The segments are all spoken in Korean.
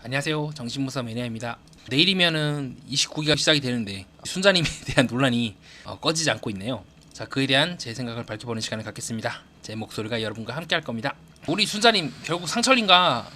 안녕하세요. 정신무사 매니아입니다. 내일이면은 29기가 시작이 되는데 순자님에 대한 논란이 꺼지지 않고 있네요. 자, 그에 대한 제 생각을 밝혀보는 시간을 갖겠습니다. 제 목소리가 여러분과 함께 할 겁니다. 우리 순자님 결국 상철님과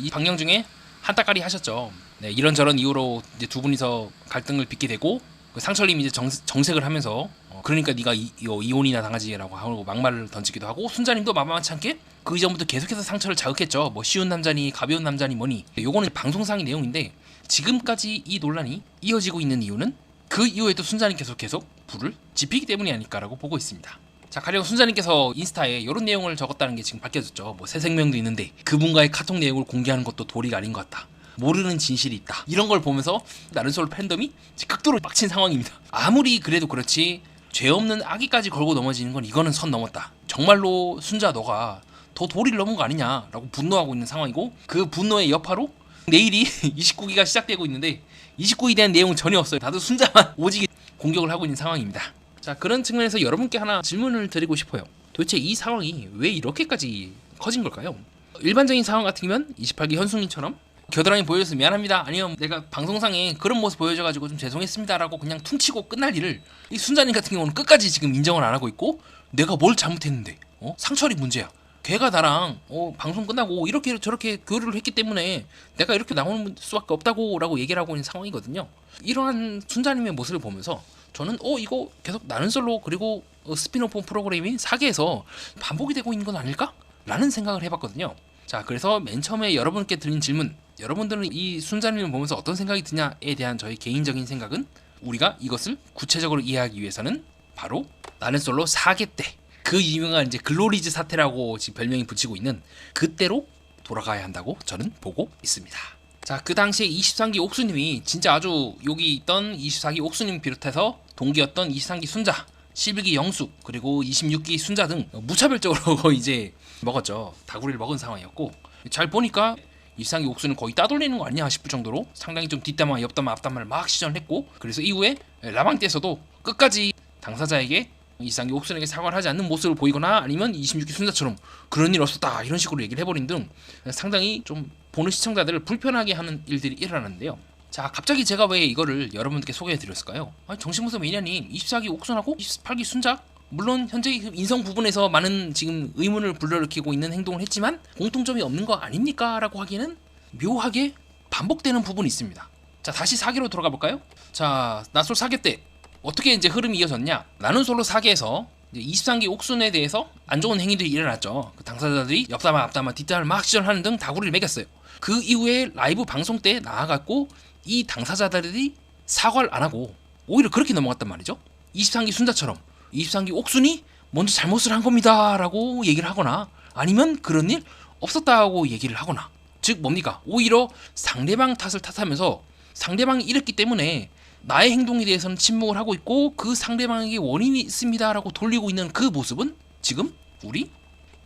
이 방영 중에 한따까리 하셨죠. 네, 이런저런 이유로 이제 두 분이서 갈등을 빚게 되고 그 상철님이 이제 정색을 하면서 그러니까 네가 이혼이나 당하지라고 하고 막말을 던지기도 하고, 순자님도 만만치 않게 그 이전부터 계속해서 상처를 자극했죠. 뭐 쉬운 남자니 가벼운 남자니 뭐니. 요거는 방송상의 내용인데 지금까지 이 논란이 이어지고 있는 이유는 그 이후에도 순자님 계속 불을 지피기 때문이 아닐까라고 보고 있습니다. 자, 가령 순자님께서 인스타에 이런 내용을 적었다는 게 지금 밝혀졌죠. 뭐 새 생명도 있는데 그분과의 카톡 내용을 공개하는 것도 도리가 아닌 것 같다. 모르는 진실이 있다. 이런 걸 보면서 나른솔 팬덤이 극도로 빡친 상황입니다. 아무리 그래도 그렇지 죄 없는 아기까지 걸고 넘어지는 건 이거는 선 넘었다. 정말로 순자 너가 더 도리를 넘은 거 아니냐라고 분노하고 있는 상황이고, 그 분노의 여파로 내일이 29기가 시작되고 있는데 29기에 대한 내용은 전혀 없어요. 다들 순자만 오지게 공격을 하고 있는 상황입니다. 자, 그런 측면에서 여러분께 하나 질문을 드리고 싶어요. 도대체 이 상황이 왜 이렇게까지 커진 걸까요? 일반적인 상황 같으면 28기 현숙님처럼 겨드랑이 보여줘서 미안합니다, 아니면 내가 방송상에 그런 모습 보여줘가지고 좀 죄송했습니다라고 그냥 퉁치고 끝날 일을, 이 순자님 같은 경우는 끝까지 지금 인정을 안 하고 있고, 내가 뭘 잘못했는데 상철이 문제야, 걔가 나랑 방송 끝나고 이렇게 저렇게 교류를 했기 때문에 내가 이렇게 나오는 수밖에 없다고 라고 얘기를 하고 있는 상황이거든요. 이러한 순자님의 모습을 보면서 저는 이거 계속 나는 솔로 그리고 스피노프 프로그램인 사계에서 반복이 되고 있는 건 아닐까? 라는 생각을 해봤거든요. 자, 그래서 맨 처음에 여러분께 드린 질문, 여러분들은 이 순자님을 보면서 어떤 생각이 드냐에 대한 저의 개인적인 생각은, 우리가 이것을 구체적으로 이해하기 위해서는 바로 나는 솔로 4개 때, 그 유명한 이제 글로리즈 사태라고 지금 별명이 붙이고 있는 그때로 돌아가야 한다고 저는 보고 있습니다. 자, 그 당시에 23기 옥수님이 진짜 아주 여기 있던 24기 옥수님 비롯해서 동기였던 23기 순자, 11기 영숙, 그리고 26기 순자 등 무차별적으로 이제 먹었죠. 다구리를 먹은 상황이었고, 잘 보니까 23기 옥수는 거의 따돌리는 거 아니냐 싶을 정도로 상당히 좀 뒷담화 옆담화 앞담화를 막 시전을 했고, 그래서 이후에 라방 때에서도 끝까지 당사자에게 23기 옥수에게 사과를 하지 않는 모습을 보이거나, 아니면 26기 순자처럼 그런 일 없었다 이런 식으로 얘기를 해버린 등 상당히 좀 보는 시청자들을 불편하게 하는 일들이 일어나는데요. 자, 갑자기 제가 왜 이거를 여러분들께 소개해드렸을까요? 정신무사 매니아님, 24기 옥순하고 28기 순자, 물론 현재 인성 부분에서 많은 지금 의문을 불러일으키고 있는 행동을 했지만 공통점이 없는 거 아닙니까? 라고 하기에는 묘하게 반복되는 부분이 있습니다. 자, 다시 사기로 돌아가 볼까요? 자, 나솔 사기 때 어떻게 이제 흐름이 이어졌냐? 나는 솔로 사기에서 23기 옥순에 대해서 안 좋은 행위들이 일어났죠. 그 당사자들이 옆담화 앞담화 뒷담화를 막 시전하는 등 다구리를 매겼어요. 그 이후에 라이브 방송 때 나아갔고, 이 당사자들이 사과를 안 하고 오히려 그렇게 넘어갔단 말이죠. 23기 순자처럼 23기 옥순이 먼저 잘못을 한 겁니다 라고 얘기를 하거나, 아니면 그런 일 없었다고 얘기를 하거나, 즉 뭡니까? 오히려 상대방 탓을 탓하면서 상대방이 이랬기 때문에 나의 행동에 대해서는 침묵을 하고 있고 그 상대방에게 원인이 있습니다 라고 돌리고 있는 그 모습은, 지금 우리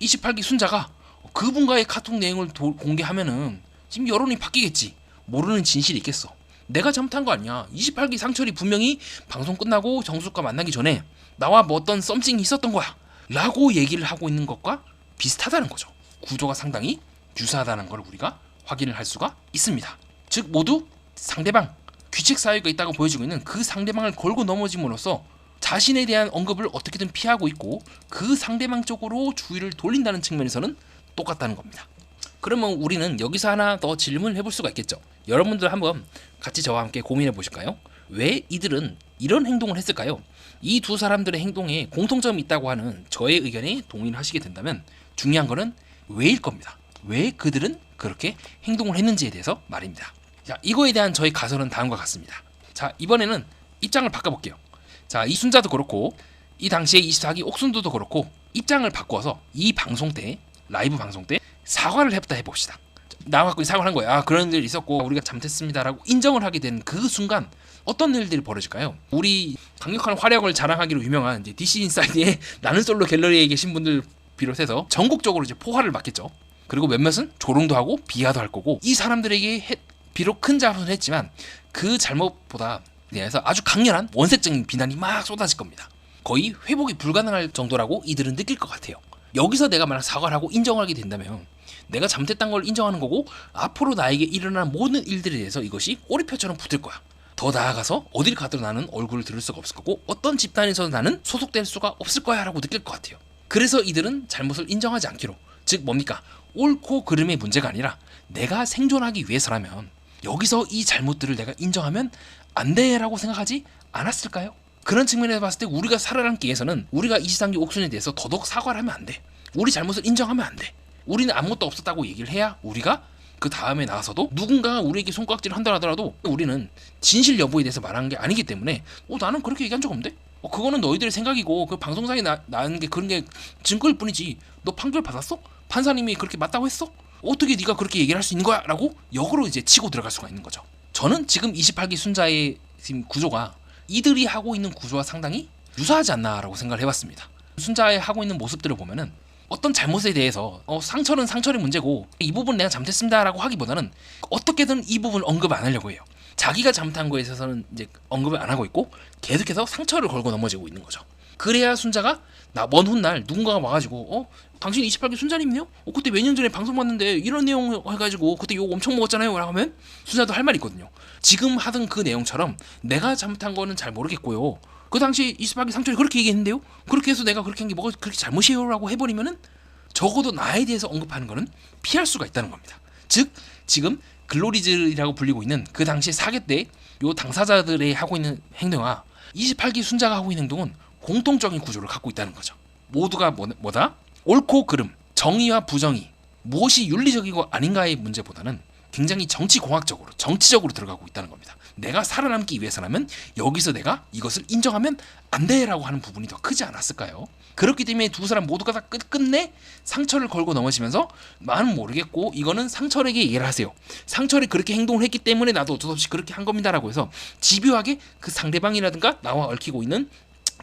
28기 순자가 그분과의 카톡 내용을 공개하면은 지금 여론이 바뀌겠지. 모르는 진실이 있겠어. 내가 잘못한 거 아니야. 28기 상철이 분명히 방송 끝나고 정숙과 만나기 전에 나와 뭐 어떤 썸씽이 있었던 거야 라고 얘기를 하고 있는 것과 비슷하다는 거죠. 구조가 상당히 유사하다는 걸 우리가 확인을 할 수가 있습니다. 즉 모두 상대방, 규칙 사유가 있다고 보여지고 있는 그 상대방을 걸고 넘어짐으로써 자신에 대한 언급을 어떻게든 피하고 있고 그 상대방 쪽으로 주의를 돌린다는 측면에서는 똑같다는 겁니다. 그러면 우리는 여기서 하나 더 질문을 해볼 수가 있겠죠. 여러분들 한번 같이 저와 함께 고민해 보실까요? 왜 이들은 이런 행동을 했을까요? 이 두 사람들의 행동에 공통점이 있다고 하는 저의 의견에 동의를 하시게 된다면 중요한 거는 왜일 겁니다. 왜 그들은 그렇게 행동을 했는지에 대해서 말입니다. 자, 이거에 대한 저의 가설은 다음과 같습니다. 자, 이번에는 입장을 바꿔볼게요. 자, 이 순자도 그렇고 이 당시에 24기 옥순도도 그렇고 입장을 바꿔서 이 방송 때, 라이브 방송 때 사과를 해봤다 해봅시다. 나와갖고 사과를 한 거야. 그런 일 있었고 우리가 잘못했습니다라고 인정을 하게 된 그 순간 어떤 일들이 벌어질까요? 우리 강력한 화력을 자랑하기로 유명한 이제 DC 인사이드의 나는 솔로 갤러리에 계신 분들 비롯해서 전국적으로 이제 포화를 맞겠죠. 그리고 몇몇은 조롱도 하고 비하도 할 거고, 이 사람들에게 비록 큰 잘못을 했지만 그 잘못보다 대해서 아주 강렬한 원색적인 비난이 막 쏟아질 겁니다. 거의 회복이 불가능할 정도라고 이들은 느낄 것 같아요. 여기서 내가 만약 사과를 하고 인정하게 된다면 내가 잘못했다는 걸 인정하는 거고 앞으로 나에게 일어난 모든 일들에 대해서 이것이 꼬리표처럼 붙을 거야. 더 나아가서 어딜 가도 나는 얼굴을 들을 수가 없을 거고 어떤 집단에서도 나는 소속될 수가 없을 거야 라고 느낄 것 같아요. 그래서 이들은 잘못을 인정하지 않기로, 즉 뭡니까? 옳고 그름의 문제가 아니라 내가 생존하기 위해서라면 여기서 이 잘못들을 내가 인정하면 안 돼라고 생각하지 않았을까요? 그런 측면에서 봤을 때 우리가 살아남기 위해서는 우리가 23기 옥순에 대해서 더더욱 사과를 하면 안 돼. 우리 잘못을 인정하면 안 돼. 우리는 아무것도 없었다고 얘기를 해야 우리가 그 다음에 나와서도 누군가가 우리에게 손깍지를 한다 하더라도 우리는 진실 여부에 대해서 말하는 게 아니기 때문에 나는 그렇게 얘기한 적 없는데? 그거는 너희들의 생각이고 그 방송상에 나는 게 그런 게 증거일 뿐이지. 너 판결 받았어? 판사님이 그렇게 맞다고 했어? 어떻게 네가 그렇게 얘기를 할 수 있는 거야? 라고 역으로 이제 치고 들어갈 수가 있는 거죠. 저는 지금 28기 순자의 지금 구조가 이들이 하고 있는 구조와 상당히 유사하지 않나라고 생각을 해봤습니다. 순자의 하고 있는 모습들을 보면은 어떤 잘못에 대해서 상철은 상철의 문제고 이 부분 내가 잘못했습니다라고 하기보다는 어떻게든 이 부분을 언급 안 하려고 해요. 자기가 잘못한 거에 있어서는 이제 언급을 안 하고 있고 계속해서 상처를 걸고 넘어지고 있는 거죠. 그래야 순자가 먼 훗날 누군가가 와가지고 당신 28기 순자님이요? 그때 몇 년 전에 방송 봤는데 이런 내용 해가지고 그때 욕 엄청 먹었잖아요 라고 하면 순자도 할 말이 있거든요. 지금 하던 그 내용처럼 내가 잘못한 거는 잘 모르겠고요, 그 당시 28기 상철이 그렇게 얘기했는데요, 그렇게 해서 내가 그렇게 한 게 뭐가 그렇게 잘못이에요 라고 해버리면은 적어도 나에 대해서 언급하는 거는 피할 수가 있다는 겁니다. 즉 지금 글로리즈라고 불리고 있는 그 당시 사계 때 요 당사자들의 하고 있는 행동과 28기 순자가 하고 있는 행동은 공통적인 구조를 갖고 있다는 거죠. 모두가 뭐다? 옳고 그름, 정의와 부정의, 무엇이 윤리적이고 아닌가의 문제보다는 굉장히 정치적으로 들어가고 있다는 겁니다. 내가 살아남기 위해서라면 여기서 내가 이것을 인정하면 안 돼라고 하는 부분이 더 크지 않았을까요? 그렇기 때문에 두 사람 모두가 다 끝내 상철을 걸고 넘어지면서 나는 모르겠고 이거는 상철에게 얘기를 하세요. 상철이 그렇게 행동을 했기 때문에 나도 어쩔 수 없이 그렇게 한 겁니다라고 해서 집요하게 그 상대방이라든가 나와 얽히고 있는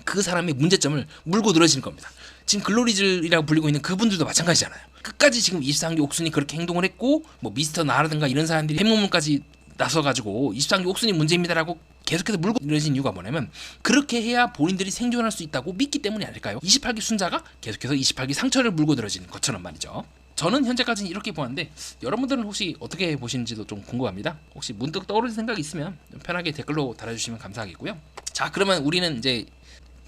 그 사람의 문제점을 물고 늘어지는 겁니다. 지금 글로리즈라고 불리고 있는 그분들도 마찬가지잖아요. 끝까지 지금 23기 옥순이 그렇게 행동을 했고 미스터 나라든가 이런 사람들이 핵문문까지 나서가지고 23기 옥순이 문제입니다라고 계속해서 물고 늘어진 이유가 뭐냐면 그렇게 해야 본인들이 생존할 수 있다고 믿기 때문이 아닐까요? 28기 순자가 계속해서 28기 상처를 물고 늘어지는 것처럼 말이죠. 저는 현재까지는 이렇게 보았는데 여러분들은 혹시 어떻게 보시는지도 좀 궁금합니다. 혹시 문득 떠오르는 생각이 있으면 편하게 댓글로 달아주시면 감사하겠고요. 자, 그러면 우리는 이제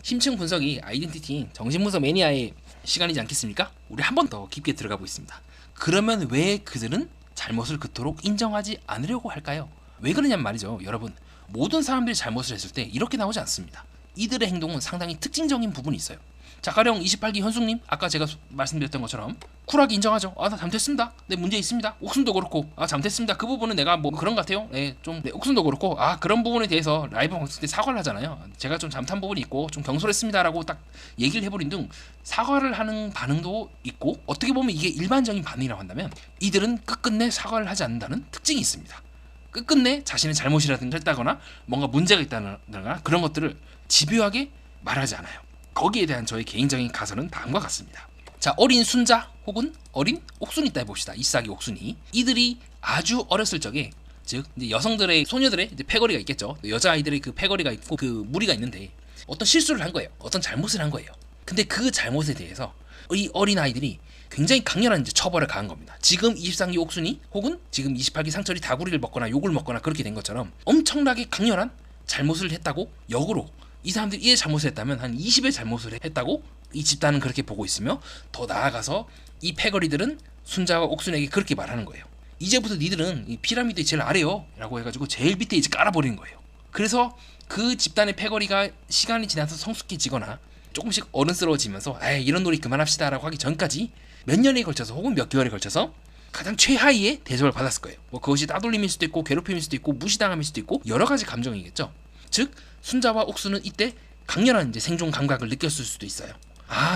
심층 분석이 아이덴티티 정신분석 매니아의 시간이지 않겠습니까? 우리 한 번 더 깊게 들어가 보겠습니다. 그러면 왜 그들은 잘못을 그토록 인정하지 않으려고 할까요? 왜 그러냐면 말이죠. 여러분, 모든 사람들이 잘못을 했을 때 이렇게 나오지 않습니다. 이들의 행동은 상당히 특징적인 부분이 있어요. 자, 가령 28기 현숙님, 아까 제가 말씀드렸던 것처럼 쿨하게 인정하죠. 나 잘못했습니다. 네, 문제 있습니다. 옥순도 그렇고, 잘못했습니다. 그 부분은 내가 뭐 그런 것 같아요. 네, 옥순도 그렇고, 그런 부분에 대해서 라이브 방송 때 사과를 하잖아요. 제가 좀 잘못한 부분이 있고, 좀 경솔했습니다라고 딱 얘기를 해버린 등 사과를 하는 반응도 있고, 어떻게 보면 이게 일반적인 반응이라고 한다면, 이들은 끝끝내 사과를 하지 않는다는 특징이 있습니다. 끝끝내 자신의 잘못이라든가 했다거나, 뭔가 문제가 있다거나, 그런 것들을 집요하게 말하지 않아요. 거기에 대한 저의 개인적인 가설은 다음과 같습니다. 자, 어린 순자 혹은 어린 옥순이 있다 해봅시다. 24기 옥순이. 이들이 아주 어렸을 적에, 즉 이제 여성들의 소녀들의 이제 패거리가 있겠죠. 여자아이들의 그 패거리가 있고 그 무리가 있는데 어떤 실수를 한 거예요. 어떤 잘못을 한 거예요. 근데 그 잘못에 대해서 이 어린 아이들이 굉장히 강렬한 이제 처벌을 가한 겁니다. 지금 23기 옥순이 혹은 지금 28기 상철이 다구리를 먹거나 욕을 먹거나 그렇게 된 것처럼 엄청나게 강렬한 잘못을 했다고 역으로 이 사람들이 1의 잘못을 했다면 한 20의 잘못을 했다고 이 집단은 그렇게 보고 있으며, 더 나아가서 이 패거리들은 순자와 옥순에게 그렇게 말하는 거예요. 이제부터 니들은 이 피라미드의 제일 아래요 라고 해가지고 제일 밑에 이제 깔아버리는 거예요. 그래서 그 집단의 패거리가 시간이 지나서 성숙해지거나 조금씩 어른스러워지면서 이런 놀이 그만합시다 라고 하기 전까지 몇 년에 걸쳐서 혹은 몇 개월에 걸쳐서 가장 최하위의 대접을 받았을 거예요. 그것이 따돌림일 수도 있고 괴롭힘일 수도 있고 무시당함일 수도 있고 여러 가지 감정이겠죠. 즉 순자와 옥수는 이때 강렬한 이제 생존 감각을 느꼈을 수도 있어요.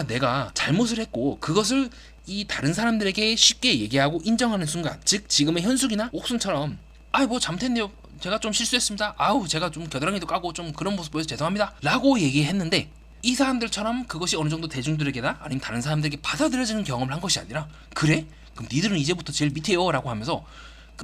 내가 잘못을 했고 그것을 이 다른 사람들에게 쉽게 얘기하고 인정하는 순간, 즉 지금의 현숙이나 옥순처럼 뭐 잘못했네요. 제가 좀 실수했습니다. 제가 좀 겨드랑이도 까고 좀 그런 모습 보여서 죄송합니다. 라고 얘기했는데 이 사람들처럼 그것이 어느 정도 대중들에게나 아니면 다른 사람들에게 받아들여지는 경험을 한 것이 아니라, 그래? 그럼 니들은 이제부터 제일 밑에요 라고 하면서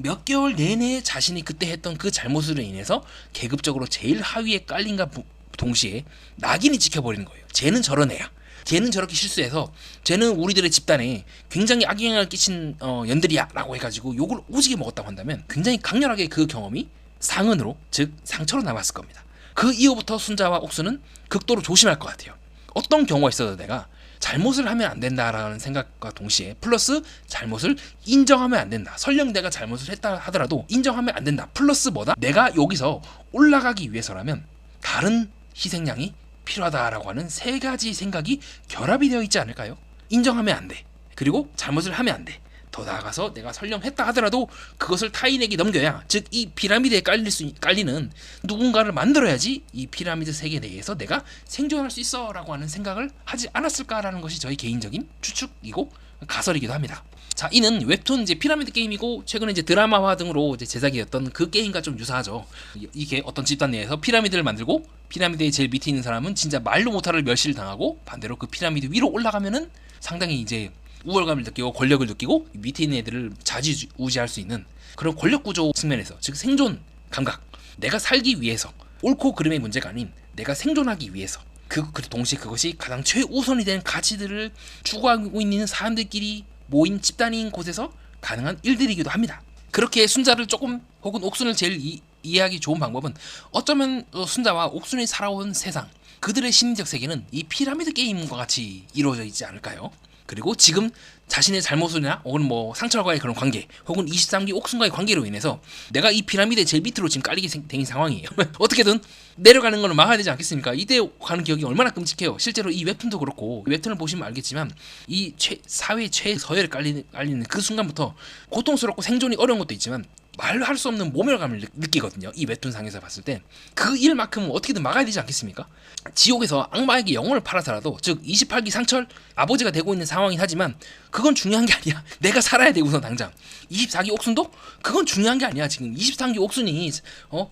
몇 개월 내내 자신이 그때 했던 그 잘못으로 인해서 계급적으로 제일 하위에 깔린과 동시에 낙인이 찍혀버리는 거예요. 쟤는 저런 애야. 쟤는 저렇게 실수해서 쟤는 우리들의 집단에 굉장히 악영향을 끼친 연들이야 라고 해가지고 욕을 오지게 먹었다고 한다면 굉장히 강렬하게 그 경험이 상흔으로, 즉 상처로 남았을 겁니다. 그 이후부터 순자와 옥수는 극도로 조심할 것 같아요. 어떤 경우가 있어도 내가 잘못을 하면 안 된다라는 생각과 동시에 플러스 잘못을 인정하면 안 된다. 설령 내가 잘못을 했다 하더라도 인정하면 안 된다. 플러스 뭐다? 내가 여기서 올라가기 위해서라면 다른 희생양이 필요하다라고 하는 세 가지 생각이 결합이 되어 있지 않을까요? 인정하면 안 돼. 그리고 잘못을 하면 안 돼. 더 나아가서 내가 설령 했다 하더라도 그것을 타인에게 넘겨야, 즉 이 피라미드에 깔리는 누군가를 만들어야지 이 피라미드 세계 내에서 내가 생존할 수 있어 라고 하는 생각을 하지 않았을까라는 것이 저희 개인적인 추측이고 가설이기도 합니다. 자, 이는 웹툰 이제 피라미드 게임이고 최근에 이제 드라마화 등으로 이제 제작이었던 그 게임과 좀 유사하죠. 이게 어떤 집단 내에서 피라미드를 만들고 피라미드의 제일 밑에 있는 사람은 진짜 말로 못할 멸시를 당하고 반대로 그 피라미드 위로 올라가면은 상당히 이제 우월감을 느끼고 권력을 느끼고 밑에 있는 애들을 좌지우지할 수 있는 그런 권력 구조 측면에서, 즉 생존 감각, 내가 살기 위해서 옳고 그름의 문제가 아닌 내가 생존하기 위해서 그 동시에 그것이 가장 최우선이 된 가치들을 추구하고 있는 사람들끼리 모인 집단인 곳에서 가능한 일들이기도 합니다. 그렇게 순자를 조금 혹은 옥순을 제일 이해하기 좋은 방법은 어쩌면 순자와 옥순이 살아온 세상, 그들의 심리적 세계는 이 피라미드 게임과 같이 이루어져 있지 않을까요? 그리고 지금 자신의 잘못이나 혹은 뭐 상철과의 그런 관계 혹은 23기 옥순과의 관계로 인해서 내가 이 피라미드의 제일 밑으로 지금 깔리게 된 상황이에요. 어떻게든 내려가는 거는 막아야 되지 않겠습니까? 이때 가는 기억이 얼마나 끔찍해요. 실제로 이 웹툰도 그렇고 웹툰을 보시면 알겠지만 이 사회 최서열에 깔리는 그 순간부터 고통스럽고 생존이 어려운 것도 있지만 말로 할 수 없는 모멸감을 느끼거든요. 이 웹툰상에서 봤을 때 그 일만큼은 어떻게든 막아야 되지 않겠습니까? 지옥에서 악마에게 영혼을 팔아서라도, 즉 28기 상철 아버지가 되고 있는 상황이긴 하지만 그건 중요한 게 아니야. 내가 살아야 돼 우선 당장. 24기 옥순도 그건 중요한 게 아니야. 지금 23기 옥순이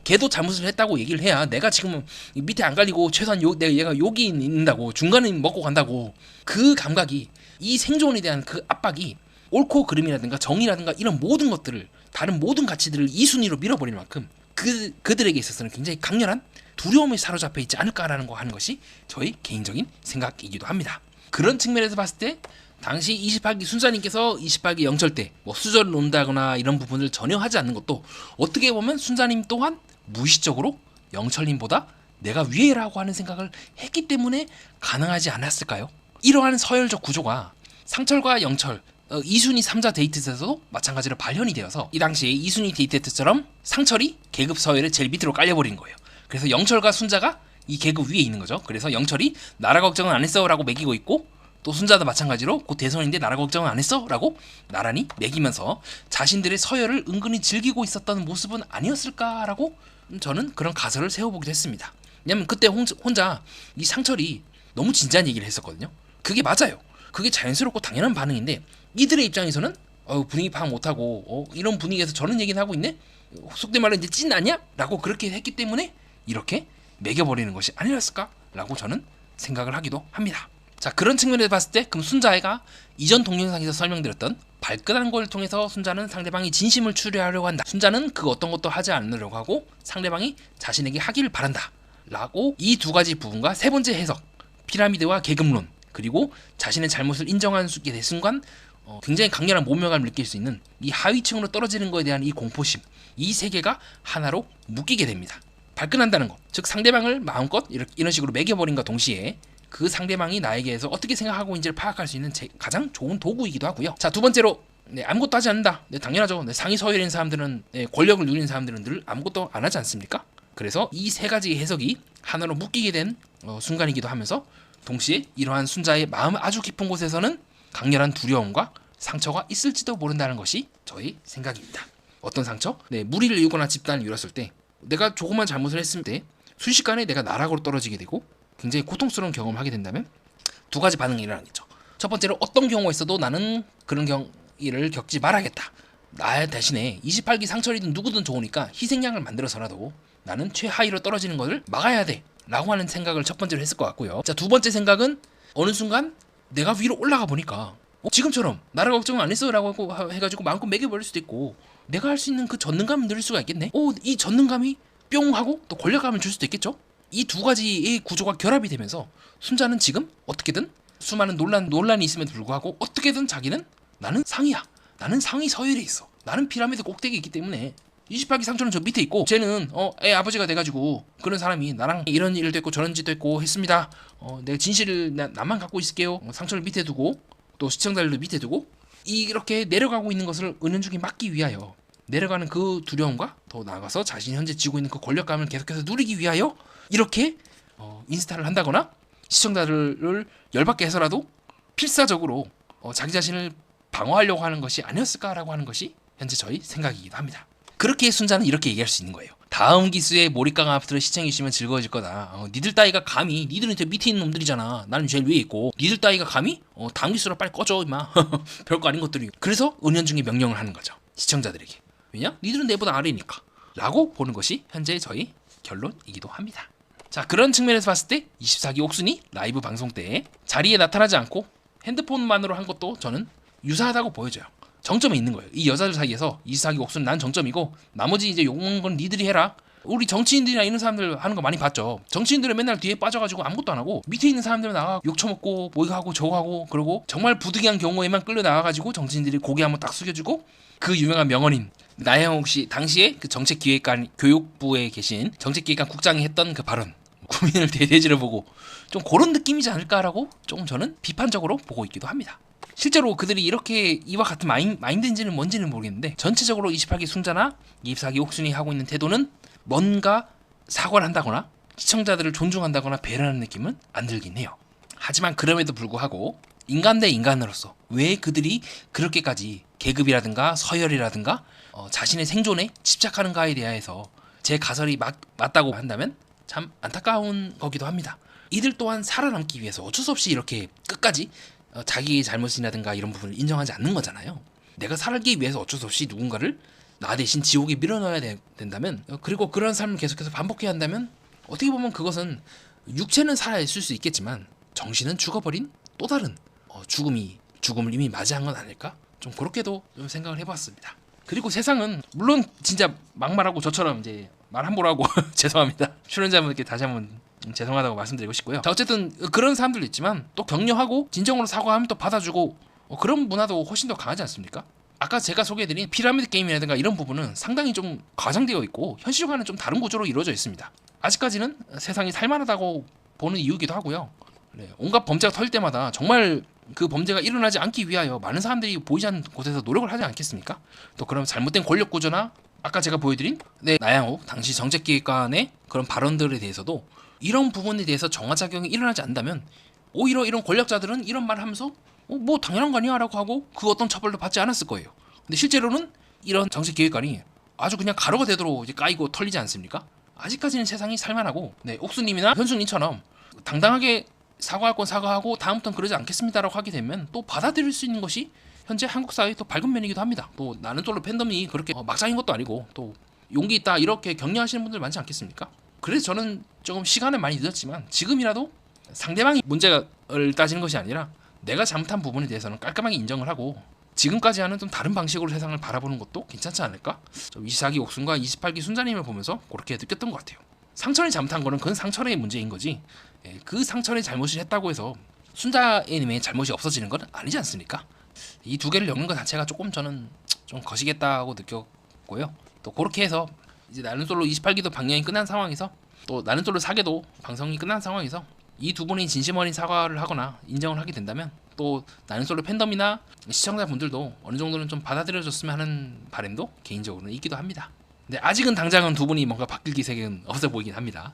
걔도 잘못을 했다고 얘기를 해야 내가 지금 밑에 안 갈리고 최소한 내가 얘가 여기 있는다고, 중간에 먹고 간다고. 그 감각이, 이 생존에 대한 그 압박이 옳고 그름이라든가 정의라든가 이런 모든 것들을, 다른 모든 가치들을 2순위로 밀어버리는 만큼 그들에게 있어서는 굉장히 강렬한 두려움에 사로잡혀 있지 않을까라는 거 하는 것이 저희 개인적인 생각이기도 합니다. 그런 측면에서 봤을 때 당시 28기 순자님께서 28기 영철 때 뭐 수저를 놓는다거나 이런 부분을 전혀 하지 않는 것도 어떻게 보면 순자님 또한 무의식적으로 영철님보다 내가 위에라고 하는 생각을 했기 때문에 가능하지 않았을까요? 이러한 서열적 구조가 상철과 영철 2순위 3자 데이트에서도 마찬가지로 발현이 되어서 이 당시에 2순위 데이트처럼 상철이 계급 서열의 제일 밑으로 깔려버린 거예요. 그래서 영철과 순자가 이 계급 위에 있는 거죠. 그래서 영철이 나라 걱정은 안 했어 라고 매기고 있고, 또 순자도 마찬가지로 곧 대선인데 나라 걱정은 안 했어 라고 나란히 매기면서 자신들의 서열을 은근히 즐기고 있었던 모습은 아니었을까라고 저는 그런 가설을 세워보기도 했습니다. 왜냐면 그때 혼자 이 상철이 너무 진지한 얘기를 했었거든요. 그게 맞아요. 그게 자연스럽고 당연한 반응인데 이들의 입장에서는 분위기 파악 못하고 이런 분위기에서 저런 얘기는 하고 있네? 속된 말로 이제 찐 아니야? 라고 그렇게 했기 때문에 이렇게 매겨버리는 것이 아니었을까? 라고 저는 생각을 하기도 합니다. 자, 그런 측면에서 봤을 때 그럼 순자애가 이전 동영상에서 설명드렸던 발끈한 걸 통해서 순자는 상대방이 진심을 추리하려고 한다. 순자는 그 어떤 것도 하지 않으려고 하고 상대방이 자신에게 하기를 바란다. 라고 이 두 가지 부분과 세 번째 해석, 피라미드와 계급론, 그리고 자신의 잘못을 인정하는 순간 굉장히 강렬한 모멸감을 느낄 수 있는 이 하위층으로 떨어지는 것에 대한 이 공포심, 이 세 개가 하나로 묶이게 됩니다. 발끈한다는 것, 즉 상대방을 마음껏 이런 식으로 매겨버린과 동시에 그 상대방이 나에게서 어떻게 생각하고 있는지를 파악할 수 있는 가장 좋은 도구이기도 하고요. 자, 두 번째로 아무것도 하지 않는다. 당연하죠. 상위 서열인 사람들은, 권력을 누리는 사람들은 늘 아무것도 안 하지 않습니까? 그래서 이 세 가지 해석이 하나로 묶이게 된 순간이기도 하면서 동시에 이러한 순자의 마음 아주 깊은 곳에서는 강렬한 두려움과 상처가 있을지도 모른다는 것이 저의 생각입니다. 어떤 상처? 무리를 이루거나 집단을 이뤘을 때 내가 조그만 잘못을 했을 때 순식간에 내가 나락으로 떨어지게 되고 굉장히 고통스러운 경험을 하게 된다면 두 가지 반응이 일어나겠죠. 첫 번째로 어떤 경우가 있어도 나는 그런 일을 겪지 말아야겠다. 나 대신에 28기 상철이든 누구든 좋으니까 희생양을 만들어서라도 나는 최하위로 떨어지는 것을 막아야 돼 라고 하는 생각을 첫 번째로 했을 것 같고요. 자, 두 번째 생각은 어느 순간 내가 위로 올라가 보니까 지금처럼 나라 걱정은 안 했어 라고 해가지고 마음껏 매겨버릴 수도 있고 내가 할 수 있는 그 전능감을 누릴 수가 있겠네. 이 전능감이 뿅 하고 또 권력감을 줄 수도 있겠죠. 이 두 가지의 구조가 결합이 되면서 순자는 지금 어떻게든 수많은 논란이 있음에도 불구하고 어떻게든 자기는 나는 상위야. 나는 상위 서열에 있어. 나는 피라미드 꼭대기에 있기 때문에 28기 상처는 저 밑에 있고 쟤는 애 아버지가 돼가지고 그런 사람이 나랑 이런 일도 했고 저런 짓도 했고 했습니다. 내가 진실을 나만 갖고 있을게요. 상처를 밑에 두고 또 시청자들도 밑에 두고 이렇게 내려가고 있는 것을 은연중에 막기 위하여 내려가는 그 두려움과 더 나아가서 자신이 현재 쥐고 있는 그 권력감을 계속해서 누리기 위하여 이렇게 인스타를 한다거나 시청자들을 열받게 해서라도 필사적으로 자기 자신을 방어하려고 하는 것이 아니었을까라고 하는 것이 현재 저희 생각이기도 합니다. 그렇게 순자는 이렇게 얘기할 수 있는 거예요. 다음 기수의 몰입강 아파트를 시청해주시면 즐거워질 거다. 니들 따위가 감히 니들은 저 밑에 있는 놈들이잖아. 나는 제일 위에 있고 니들 따위가 감히 다음 기수로 빨리 꺼져 임마. 별거 아닌 것들이. 그래서 은연중에 명령을 하는 거죠. 시청자들에게. 왜냐? 니들은 내보다 아래니까 라고 보는 것이 현재 저희 결론이기도 합니다. 자, 그런 측면에서 봤을 때 24기 옥순이 라이브 방송 때 자리에 나타나지 않고 핸드폰만으로 한 것도 저는 유사하다고 보여져요. 정점에 있는 거예요. 이 여자들 사이에서 24기 옥순은 난 정점이고 나머지 이제 욕먹는 건 니들이 해라. 우리 정치인들이나 이런 사람들 하는 거 많이 봤죠. 정치인들은 맨날 뒤에 빠져가지고 아무것도 안 하고 밑에 있는 사람들은 나가 욕 처먹고 뭐 이거 하고 저거 하고 그러고 정말 부득이한 경우에만 끌려 나가가지고 정치인들이 고개 한번 딱 숙여주고 그 유명한 명언인 나영욱 씨 당시에 그 정책기획관 교육부에 계신 정책기획관 국장이 했던 그 발언 국민을 대대지를 보고 좀 그런 느낌이지 않을까라고 조금 저는 비판적으로 보고 있기도 합니다. 실제로 그들이 이렇게 이와 같은 마인드인지는 뭔지는 모르겠는데 전체적으로 28기 순자나 24기 옥순이 하고 있는 태도는 뭔가 사과를 한다거나 시청자들을 존중한다거나 배려하는 느낌은 안 들긴 해요. 하지만 그럼에도 불구하고 인간 대 인간으로서 왜 그들이 그렇게까지 계급이라든가 서열이라든가 자신의 생존에 집착하는가에 대해서 제 가설이 맞다고 한다면 참 안타까운 거기도 합니다. 이들 또한 살아남기 위해서 어쩔 수 없이 이렇게 끝까지 자기의 잘못이라든가 이런 부분을 인정하지 않는 거잖아요. 내가 살기 위해서 어쩔 수 없이 누군가를 나 대신 지옥에 밀어넣어야 된다면 그리고 그런 삶을 계속해서 반복해야 한다면 어떻게 보면 그것은 육체는 살아있을 수 있겠지만 정신은 죽어버린 또 다른 죽음을 이미 맞이한 건 아닐까? 좀 그렇게도 좀 생각을 해봤습니다. 그리고 세상은 물론 진짜 막말하고 저처럼 이제 말 함부로 하고 죄송합니다. 출연자분들께 다시 한번 죄송하다고 말씀드리고 싶고요. 자, 어쨌든 그런 사람들도 있지만 또 격려하고 진정으로 사과하면 또 받아주고 그런 문화도 훨씬 더 강하지 않습니까? 아까 제가 소개해드린 피라미드 게임이라든가 이런 부분은 상당히 좀 과장되어 있고 현실과는 좀 다른 구조로 이루어져 있습니다. 아직까지는 세상이 살만하다고 보는 이유기도 하고요. 네, 온갖 범죄가 터질 때마다 정말 그 범죄가 일어나지 않기 위하여 많은 사람들이 보이지 않는 곳에서 노력을 하지 않겠습니까? 또 그런 잘못된 권력 구조나 아까 제가 보여드린 나양욱 당시 정책기획관의 그런 발언들에 대해서도 이런 부분에 대해서 정화작용이 일어나지 않는다면 오히려 이런 권력자들은 이런 말을 하면서 뭐 당연한 거 아니야 라고 하고 그 어떤 처벌도 받지 않았을 거예요. 근데 실제로는 이런 정책기획관이 아주 그냥 가루가 되도록 이제 까이고 털리지 않습니까? 아직까지는 세상이 살만하고 옥수님이나 현수님처럼 당당하게 사과할 건 사과하고 다음부터는 그러지 않겠습니다라고 하게 되면 또 받아들일 수 있는 것이 현재 한국 사회의 또 밝은 면이기도 합니다. 또 나는 솔로 팬덤이 그렇게 막장인 것도 아니고 또 용기 있다 이렇게 격려하시는 분들 많지 않겠습니까? 그래서 저는 조금 시간은 많이 늦었지만 지금이라도 상대방이 문제를 따지는 것이 아니라 내가 잘못한 부분에 대해서는 깔끔하게 인정을 하고 지금까지와는 좀 다른 방식으로 세상을 바라보는 것도 괜찮지 않을까? 24기 옥순과 28기 순자님을 보면서 그렇게 느꼈던 것 같아요. 상철이 잘못한 거는 그건 상철의 문제인 거지 그 상철의 잘못을 했다고 해서 순자님의 잘못이 없어지는 건 아니지 않습니까? 이 두 개를 엮는 것 자체가 조금 저는 좀 거시겠다고 느꼈고요. 또 그렇게 해서 이제 나는 솔로 28기도 방영이 끝난 상황에서 또 나는 솔로 4개도 방송이 끝난 상황에서 이 두 분이 진심 어린 사과를 하거나 인정을 하게 된다면 또 나는 솔로 팬덤이나 시청자분들도 어느 정도는 좀 받아들여줬으면 하는 바람도 개인적으로는 있기도 합니다. 근데 아직은 당장은 두 분이 뭔가 바뀔 기색은 없어 보이긴 합니다.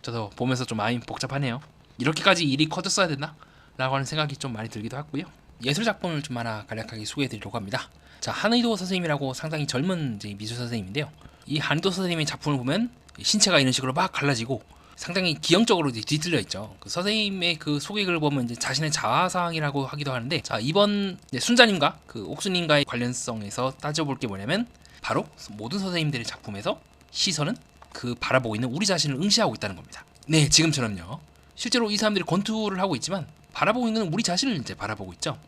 저도 보면서 좀 마음이 복잡하네요. 이렇게까지 일이 커졌어야 됐나? 라고 하는 생각이 좀 많이 들기도 하고요. 예술 작품을 좀 하나 간략하게 소개해드리려고 합니다. 자, 한의도 선생님이라고 상당히 젊은 미술 선생님인데요. 이 한의도 선생님의 작품을 보면 신체가 이런 식으로 막 갈라지고 상당히 기형적으로 뒤틀려 있죠. 그 선생님의 그 소개글을 보면 이제 자신의 자화상이라고 하기도 하는데, 자, 이번 순자님과 그 옥수님과의 관련성에서 따져볼 게 뭐냐면 바로 모든 선생님들의 작품에서 시선은 그 바라보고 있는 우리 자신을 응시하고 있다는 겁니다. 네, 지금처럼요. 실제로 이 사람들이 권투를 하고 있지만 바라보고 있는 우리 자신을 이제 바라보고 있죠.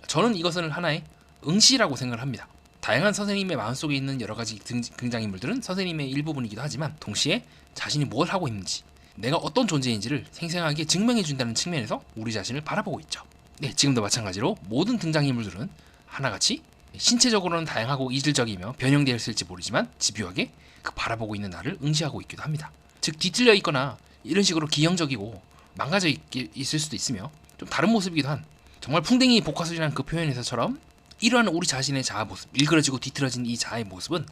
저는 이것을 하나의 응시라고 생각을 합니다. 다양한 선생님의 마음속에 있는 여러 가지 등장인물들은 선생님의 일부분이기도 하지만 동시에 자신이 뭘 하고 있는지 내가 어떤 존재인지를 생생하게 증명해준다는 측면에서 우리 자신을 바라보고 있죠. 네, 지금도 마찬가지로 모든 등장인물들은 하나같이 신체적으로는 다양하고 이질적이며 변형되어 있을지 모르지만 집요하게 그 바라보고 있는 나를 응시하고 있기도 합니다. 즉 뒤틀려 있거나 이런 식으로 기형적이고 망가져 있을 수도 있으며 좀 다른 모습이기도 한 정말 풍뎅이 복화술이라는 그 표현에서처럼 이러한 우리 자신의 자아 모습, 일그러지고 뒤틀어진 이 자아의 모습은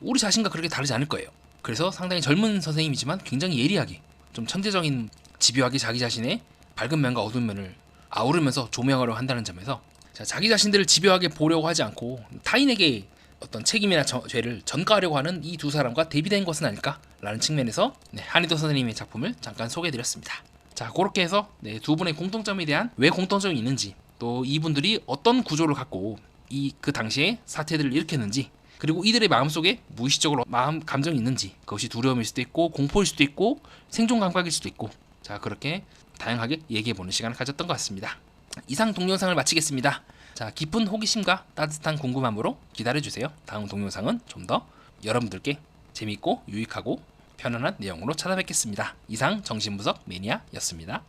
우리 자신과 그렇게 다르지 않을 거예요. 그래서 상당히 젊은 선생님이지만 굉장히 예리하게 좀 천재적인 집요하게 자기 자신의 밝은 면과 어두운 면을 아우르면서 조명하려 한다는 점에서 자기 자신들을 집요하게 보려고 하지 않고 타인에게 어떤 책임이나 죄를 전가하려고 하는 이 두 사람과 대비된 것은 아닐까라는 측면에서 한희도 선생님의 작품을 잠깐 소개해드렸습니다. 자, 그렇게 해서 두 분의 공통점에 대한 왜 공통점이 있는지, 또 이분들이 어떤 구조를 갖고 그 당시에 사태들을 일으켰는지, 그리고 이들의 마음속에 무의식적으로 감정이 있는지, 그것이 두려움일 수도 있고 공포일 수도 있고 생존 감각일 수도 있고, 자, 그렇게 다양하게 얘기해보는 시간을 가졌던 것 같습니다. 이상 동영상을 마치겠습니다. 자, 깊은 호기심과 따뜻한 궁금함으로 기다려주세요. 다음 동영상은 좀 더 여러분들께 재미있고 유익하고 편안한 내용으로 찾아뵙겠습니다. 이상 정신분석 매니아였습니다.